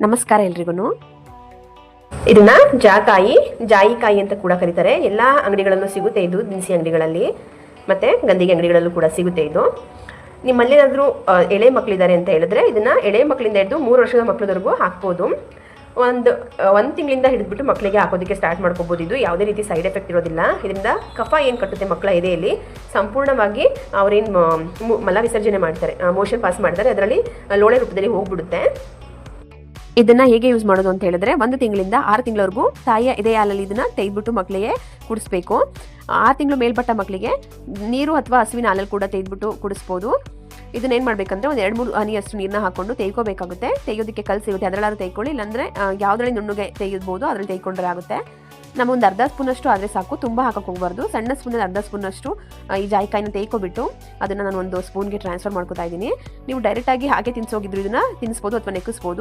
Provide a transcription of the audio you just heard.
ನಮಸ್ಕಾರ ಎಲ್ರಿಗೂ. ಇದನ್ನ ಜಾಯಿಕಾಯಿ ಅಂತ ಕೂಡ ಕರೀತಾರೆ. ಎಲ್ಲ ಅಂಗಡಿಗಳಲ್ಲೂ ಸಿಗುತ್ತೆ ಇದು, ದಿನಸಿ ಅಂಗಡಿಗಳಲ್ಲಿ ಮತ್ತೆ ಗಂದಿಗೆ ಅಂಗಡಿಗಳಲ್ಲೂ ಕೂಡ ಸಿಗುತ್ತೆ ಇದು. ನಿಮ್ಮಲ್ಲಿ ಏನಾದರೂ ಎಳೆ ಮಕ್ಕಳಿದ್ದಾರೆ ಅಂತ ಹೇಳಿದ್ರೆ ಇದನ್ನ ಎಳೆ ಮಕ್ಕಳಿಂದ ಹಿಡಿದು 3 ವರ್ಷದ ಮಕ್ಕಳವರೆಗೂ ಹಾಕ್ಬೋದು. ಒಂದು ತಿಂಗಳಿಂದ ಹಿಡಿದ್ಬಿಟ್ಟು ಮಕ್ಕಳಿಗೆ ಹಾಕೋದಕ್ಕೆ ಸ್ಟಾರ್ಟ್ ಮಾಡ್ಕೋಬೋದು. ಇದು ಯಾವುದೇ ರೀತಿ ಸೈಡ್ ಎಫೆಕ್ಟ್ ಇರೋದಿಲ್ಲ. ಇದರಿಂದ ಕಫ ಏನು ಕಟ್ಟುತ್ತೆ ಮಕ್ಕಳ ಎದೆಯಲ್ಲಿ ಸಂಪೂರ್ಣವಾಗಿ ಅವರೇನು ಮಲ ವಿಸರ್ಜನೆ ಮಾಡ್ತಾರೆ, ಮೋಷನ್ ಪಾಸ್ ಮಾಡ್ತಾರೆ, ಅದರಲ್ಲಿ ಲೋಳೆ ರೂಪದಲ್ಲಿ ಹೋಗ್ಬಿಡುತ್ತೆ. ಇದನ್ನ ಹೇಗೆ ಯೂಸ್ ಮಾಡೋದು ಅಂತ ಹೇಳಿದ್ರೆ 1 ತಿಂಗಳಿಂದ 6 ತಿಂಗಳವರೆಗೂ ತಾಯಿಯ ಎದೆ ಹಾಲಲ್ಲಿ ಇದನ್ನ ತೆಗೆದ್ಬಿಟ್ಟು ಮಕ್ಕಳಿಗೆ ಕುಡಿಸ್ಬೇಕು. 6 ತಿಂಗಳು ಮೇಲ್ಪಟ್ಟ ಮಕ್ಕಳಿಗೆ ನೀರು ಅಥವಾ ಹಸುವಿನ ಹಾಲಲ್ಲಿ ಕೂಡ ತೆಗೆದ್ಬಿಟ್ಟು ಕುಡಿಸ್ಬೋದು. ಇದನ್ನ ಏನು ಮಾಡಬೇಕಂದ್ರೆ ಒಂದು 2-3 ಹನಿಯಷ್ಟು ನೀರನ್ನ ಹಾಕೊಂಡು ತೆಯ್ಕೋಬೇಕಾಗುತ್ತೆ. ತೆಗೆಯೋದಕ್ಕೆ ಕಲ್ ಸಿಗುತ್ತೆ, ಅದರಲ್ಲಾದ್ರೂ ತೆಯ್ಕೊಳ್ಳಿ, ಇಲ್ಲಾಂದ್ರೆ ಯಾವುದ್ರಲ್ಲಿ ನುಣ್ಣಗೆ ತೆಗೆಯಬಹುದು ಅದರಲ್ಲಿ ತೆಯ್ಕೊಂಡ್ರೆ ಆಗುತ್ತೆ. ನಮಗೊಂದು ಅರ್ಧ ಸ್ಪೂನಷ್ಟು ಆದರೆ ಸಾಕು, ತುಂಬ ಹಾಕಕ್ಕೆ ಹೋಗಬಾರ್ದು. ಸಣ್ಣ ಸ್ಪೂನಲ್ಲಿ ಅರ್ಧ ಸ್ಪೂನಷ್ಟು ಈ ಜಾಯಿಕಾಯಿನ ತೆಯ್ಕೊಬಿಟ್ಟು ಅದನ್ನು ನಾನು ಒಂದು ಸ್ಪೂನ್ಗೆ ಟ್ರಾನ್ಸ್ಫರ್ ಮಾಡ್ಕೊತಾ ಇದ್ದೀನಿ. ನೀವು ಡೈರೆಕ್ಟಾಗಿ ಹಾಗೆ ತಿನ್ಸೋಗಿದ್ರು ಇದನ್ನ ತಿನ್ನಿಸ್ಬೋದು ಅಥವಾ ನೆಕ್ಕಿಸ್ಬೋದು.